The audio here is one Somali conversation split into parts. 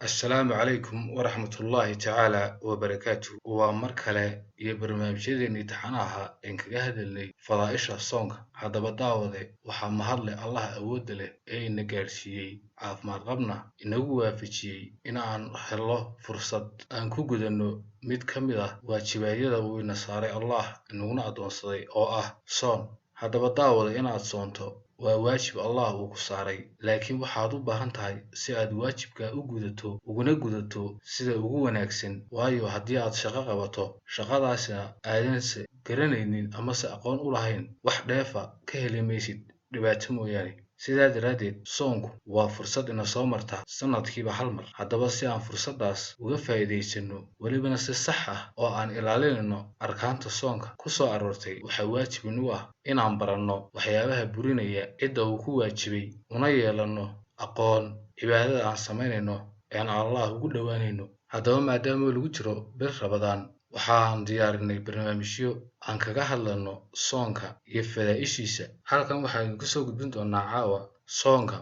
Assalaamu calaykum waraxmatullaahi tacaala wabarakaatuh. Waa mar kale iyo barnaamijyadeennii taxanaha aan kaga hadalnay fadaa'isha soonka. Haddaba daawade waxaa mahadle Allah awoodda leh ee ina gaadhsiiyey caafimaad qabna inagu waafajiyey in aan helno fursad aan ku gudanno mid ka mid ah waajibaadyada uu ina saaray Allah inaguna addoonsaday oo ah soon. Haddaba daawade inaad soonto waa waajib Allah uu ku saaray, laakiin waxaad u baahan tahay si aad waajibka u gudato uguna gudato sida ugu wanaagsan. Waayo haddii aad shaqo qabato, shaqadaasina aadanse garanaynin amase aqoon u lahayn, wax dheefa ka heli maysid dhibaato mooyaane. Sidaa daraaddeed, soonku waa fursad ina soo marta sanadkiiba hal mar. Haddaba si aan fursaddaas uga faa'iidaysanno, welibana si sax ah oo aan ilaalinayno arkaanta soonka ku soo aroortay, waxaa waajib inagu ah inaan baranno waxyaabaha burinaya cidda uu ku waajibay, una yeelanno aqoon cibaadada aan samaynayno ee aan Allah ugu dhowaanayno. Haddaba maadaama lagu jiro bil Ramadaan, waxaan diyaarinay barnaamijyo aan kaga hadlayno soonka iyo fadaa'ishiisa. Halkan waxaynu kusoo gudbin doonaa caawa soonka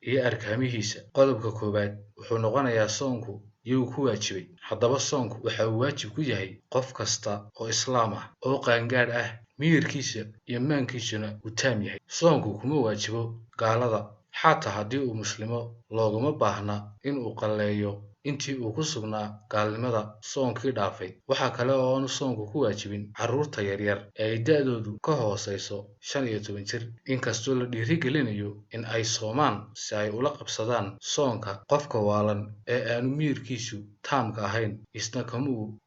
iyo arkaamihiisa. Qodobka koowaad wuxuu noqonayaa soonku yuu ku waajibay. Haddaba soonku waxa uu waajib ku yahay qof kasta oo islaam ah oo qaangaadh ah, miyirkiisa iyo maankiisuna uu taam yahay. Soonku kuma waajibo gaalada, xataa haddii uu muslimo loogama baahna in uu qalleeyo intii uu ku sugnaa gaalnimada soonkii dhaafay. Waxaa kale oo aanu soonku ku waajibin carruurta yaryar ee ay da'doodu ka hoosayso 15 jir, inkastoo la dhiirigelinayo in ay soomaan si ay ula qabsadaan soonka. Qofka waalan ee aanu miyirkiisu taamka ahayn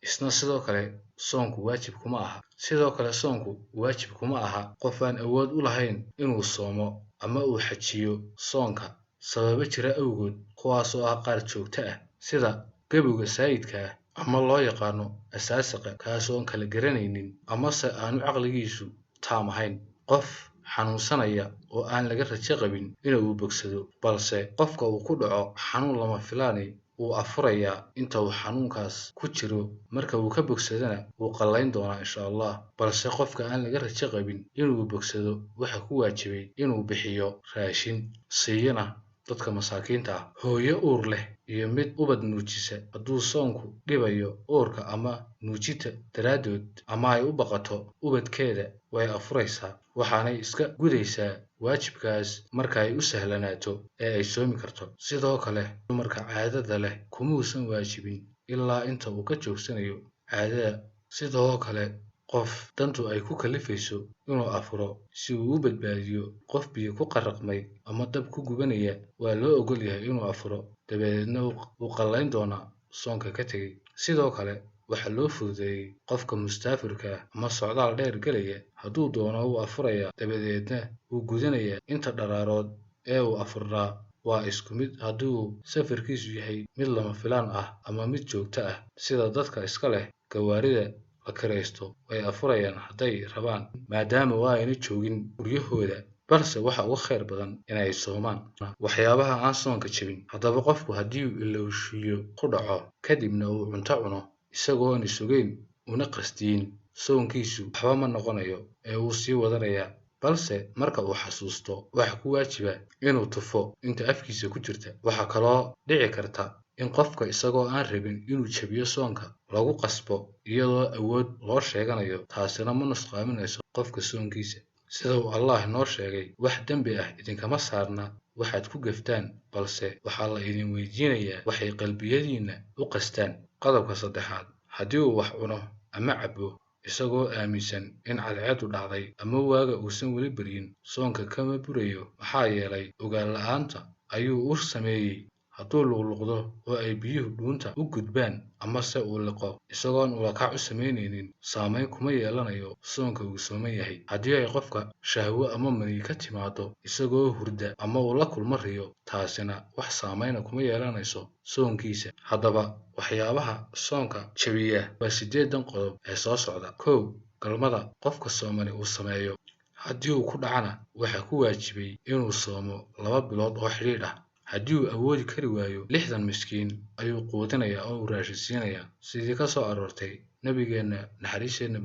isna sidoo kale soonku waajib kuma aha. Sidoo kale soonku waajib kuma aha qof aan awood u lahayn inuu soomo ama uu xajiyo soonka sababo jira awgood, kuwaasoo ah qaar joogto ah sida gabowga saayidka ah ama loo yaqaano asaasiqa, kaasoo aan kala garanaynin amase aanu caqligiisu taam ahayn. Qof xanuunsanaya oo aan laga rajo qabin inuu bogsado, balse qofka uu ku dhaco xanuun lama filaani wuu afurayaa inta uu xanuunkaas ku jiro. Marka uu ka bogsadana wuu qallayn doonaa insha Allah. Balse qofka aan laga rajo qabin inuu bogsado, waxa ku waajibay inuu bixiyo raashin siiyana dadka masaakiinta ah. Hooyo uur leh iyo mid ubad nuujisa, hadduu soonku dhibayo uurka ama nuujinta daraaddood, ama ay u baqato ubadkeeda, way afuraysaa, waxaanay iska gudaysaa waajibkaas marka ay u sahlanaato ee ay soomi karto. Sidoo kale dumarka caadada leh kumuusan waajibin ilaa inta uu ka joogsanayo caadada. Sidoo kale qof dantu ay ku kalifayso inuu afuro si uu u badbaadiyo qof biyo ku qarraqmay ama dab ku gubanaya, waa loo oggol yahay inuu afuro, dabadeedna wuu qallayn doonaa soonka ka tegey. Sidoo kale waxaa loo fududeeyey qofka mustaafirka ah ama socdaal dheer galaya, hadduu doono wuu afurayaa, dabadeedna wuu gudanayaa inta dharaarood ee uu afurnaa. Waa isku mid haddii uu safarkiisu yahay mid lama filaan ah ama mid joogto ah. Sida dadka iska leh gawaarida la kiraysto, way afurayaan hadday rabaan maadaama ayna joogin guryahooda, balse waxa ugu khayr badan inay soomaan. Waxyaabaha aan soonka jebin. Haddaba qofku haddii uu ilowshiyo ku dhaco kadibna uu cunto cuno isagoo aan sugayn una qasdiyin, soonkiisu waxba ma noqonayo ee wuu sii wadanayaa. Balse marka uu xasuusto, waxa ku waajiba inuu tufo inta afkiisa ku jirta. Waxaa kaloo dhici karta in qofka isagoo aan rabin inuu jebiyo soonka lagu qasbo iyadoo awood loo sheeganayo, taasina ma nusqaaminayso qofka soonkiisa. Sida uu Allah noo sheegay, wax dembi ah idinkama saarna waxaad ku gaftaan, balse waxaa la idin weydiinayaa waxay qalbiyadiinna u qastaan. Qodobka saddexaad, haddii uu wax cuno ama cabbo isagoo aaminsan in cadceedu dhacday ama waaga uusan weli baryin, soonka kama burayo, maxaa yeelay ogaan la'aanta ayuu u sameeyey. Hadduu luqluqdo oo ay biyuhu dhuunta u gudbaan amase uu liqo isagoon ulakac u samaynaynin, saamayn kuma yeelanayo soonka uu sooman yahay. Haddii ay qofka shahwo ama mani ka timaado isagoo hurda ama uu la kulmo riyo, taasina wax saamayna kuma yeelanayso soonkiisa. Haddaba waxyaabaha soonka jebiya waa 8 qodob ee soo socda. 1. Galmada qofka soomani uu sameeyo. Haddii uu ku dhacana, waxa ku waajibay inuu soomo 2 bilood oo xidhiidh ah. Haddii uu awoodi kari waayo, 60 miskiin ayuu quudinayaa oo uu raashin siinayaa, sidii ka soo aroortay nabigeena naxariisteena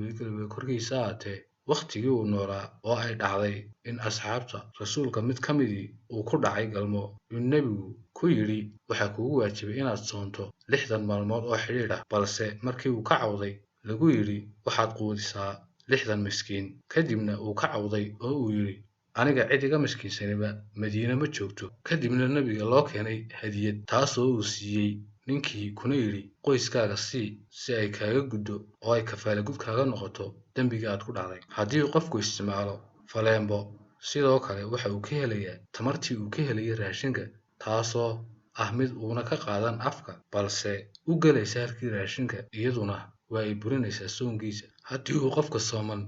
korkiisa ahaatee wakhtigii uu noolaa oo ay dhacday in asxaabta rasuulka mid ka midii uu ku dhacay galmo, uu nebigu ku yidhi waxaa kugu waajibay inaad soonto 60 maalmood oo xidhiidh ah, balse markii uu ka cawday lagu yidhi waxaad quudisaa 60 miskiin. Kadibna uu ka cawday oo uu yidhi aniga cid iga miskiinsaniba Madiine ma joogto. Kadibna nebiga loo keenay hadiyad, taasoo uu siiyey ninkii, kuna yidhi qoyskaaga sii si ay kaaga guddo oo ay kafaala gud kaaga noqoto dembiga aad ku dhacday. Haddii uu qofku isticmaalo faleembo, sidoo kale waxa uu ka helayaa tamartii uu ka helayay raashinka, taasoo ah mid uuna ka qaadan afka balse u gelaysa halkii raashinka, iyaduna waa ay burinaysaa soonkiisa. Haddii uu qofka sooman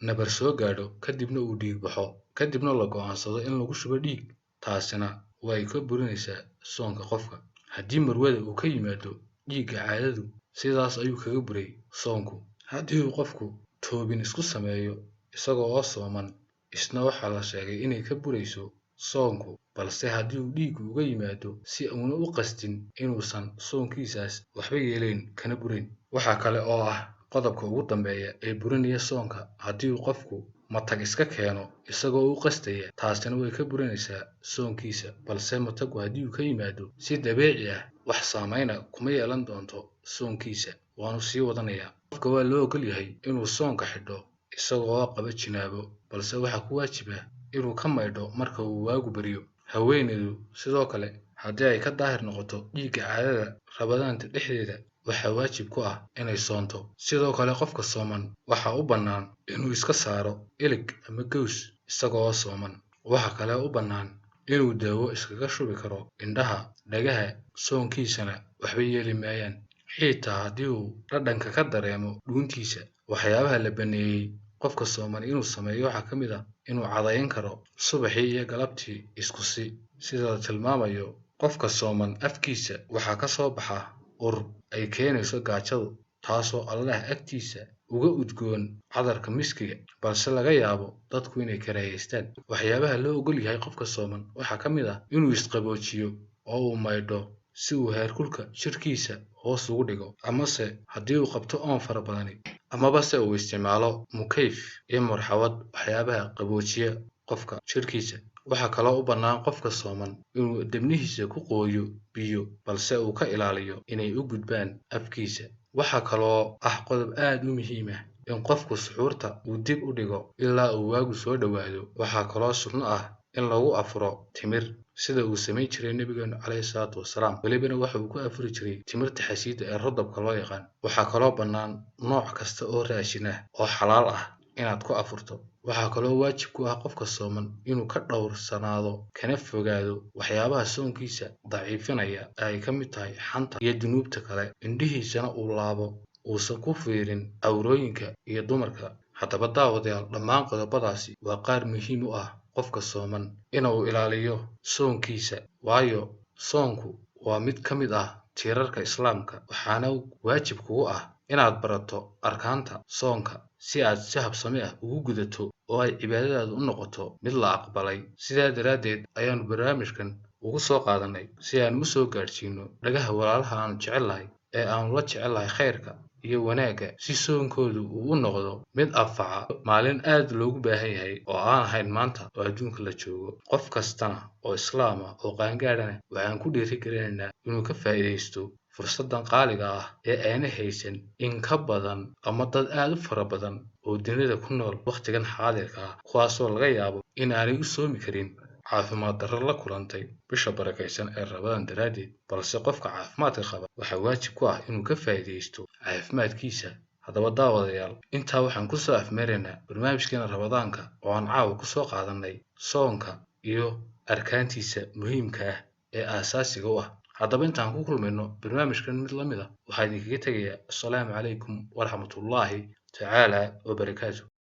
nabar soo gaadho kadibna uu dhiig baxo, kadibna la go'aansado in lagu shubo dhiig, taasina way ka burinaysaa soonka qofka. Haddii marwada uu ka yimaado dhiigga caadadu, sidaas ayuu kaga buray soonku. Haddii uu qofku toobin isku sameeyo isagoo oo sooman, isna waxaa la sheegay inay ka burayso soonku, balse haddii uu dhiiggu uga yimaado si uuna u qasdin, inuusan soonkiisaas waxba yeelayn kana burayn. Waxaa kale oo ah qodobka ugu dambeeya ee burinaya soonka, haddii uu qofku matag iska keeno isagoo u qasdaya, taasina way ka burinaysaa soonkiisa, balse matagu haddii uu ka yimaado si dabiici ah, wax saamayna kuma yeelan doonto soonkiisa, waanu sii wadanayaa. Qofka waa loo ogol yahay inuu soonka xidho isagoo qaba jinaabo, balse waxaa ku waajib ah inuu ka maydho marka uu waagu baryo. Haweeneydu sidoo kale haddii ay ka daahir noqoto dhiigga caadada Ramadaanta dhexdeeda, waxaa waajib ku ah inay soonto. Sidoo kale qofka sooman waxaa u bannaan inuu iska saaro ilig ama gaws isagoo sooman. Waxa kale u bannaan inuu daawo iskaga shubi karo indhaha, dhagaha, soonkiisana waxba yeeli maayaan. Xitaa haddii uu dhadhanka ka dareemo dhuuntiisa. Waxyaabaha la baneeyey qofka sooman inuu sameeyo waxaa ka mid ah inuu cadayn karo subaxii iyo galabtii isku sida la tilmaamayo. Qofka sooman afkiisa waxaa ka soo baxa ur ay keenayso gaajadu, taasoo Allah agtiisa uga udgoon cadarka miskiga, balse laga yaabo dadku inay karaahaystaan. Waxyaabaha loo ogol yahay qofka sooman waxaa ka mid ah inuu isqaboojiyo oo uu maydho si uu heerkulka jirkiisa hoos ugu dhigo, amase haddii uu qabto oon fara badani, amaba se uu isticmaalo mukayf iyo marxawad, waxyaabaha qaboojiya qofka jirkiisa. Waxaa kaloo u bannaan qofka sooman inuu debnihiisa ku qooyo biyo, balse uu ka ilaaliyo inay u gudbaan afkiisa. Waxaa kaloo ah qodob aad u muhiim ah in qofku suxuurta uu dib u dhigo ilaa uu waagu soo dhowaado. Waxaa kaloo sunno ah in lagu afuro timir, sida uu samayn jiray nabigeenu calayhi salaatu wasalaam. Welibana waxa uu ku afuri jiray timirta xasiida ee rodobka loo yaqaan. Waxaa kaloo bannaan nooc kasta oo raashin ah oo xalaal ah inaad ku afurto. Waxaa kaloo waajib ku ah qofka sooman inuu ka dhowrsanaado kana fogaado waxyaabaha soonkiisa daciifinaya ay ka mid tahay xanta iyo dunuubta kale, indhihiisana uu laabo, uusan ku fiirin awrooyinka iyo dumarka. Haddaba daawadayaal, dhammaan qodobadaasi waa qaar muhiim u ah qofka sooman inuu ilaaliyo soonkiisa, waayo soonku waa mid ka mid ah tiirarka islaamka, waxaana waajib kugu ah inaad barato arkaanta soonka si aad si habsami ah ugu gudato oo ay cibaadadaadu u noqoto mid la aqbalay. Sidaa daraaddeed ayaanu barnaamijkan ugu soo qaadanay si aan u soo gaadhsiino dhagaha walaalaha aanu jecellahay ee aanu la jecellahay khayrka iyo wanaagga, si soonkoodu uu u noqdo mid anfaca maalin aad loogu baahan yahay oo aan ahayn maanta oo adduunka la joogo. Qof kastana oo islaam ah oo qaangaadhana waxaan ku dhiirigelinaynaa inuu ka faa'iidaysto fursaddan qaaliga ah ee ayna haysan in ka badan ama dad aad u fara badan oo dunida ku nool wakhtigan xaadirka ah, kuwaasoo laga yaabo in aanay u soomi karin caafimaad darro la kulantay bisha barakaysan ee Ramadaan daraaddeed, balse qofka caafimaadka qaba waxaa waajib ku ah inuu ka faa'iidaysto caafimaadkiisa. Haddaba daawadayaal, intaa waxaan ku soo afmeeraynaa barnaamijkeena Ramadaanka oo aan caawa ku soo qaadanay soonka iyo arkaantiisa muhiimka ah ee aasaasiga u ah. haddaba intaan ku kulmayno barnaamijkan mid la mid ah, waxaa idinkaga tegayaa assalaamu calaykum waraxmatullaahi tacaala wabarakaatuh.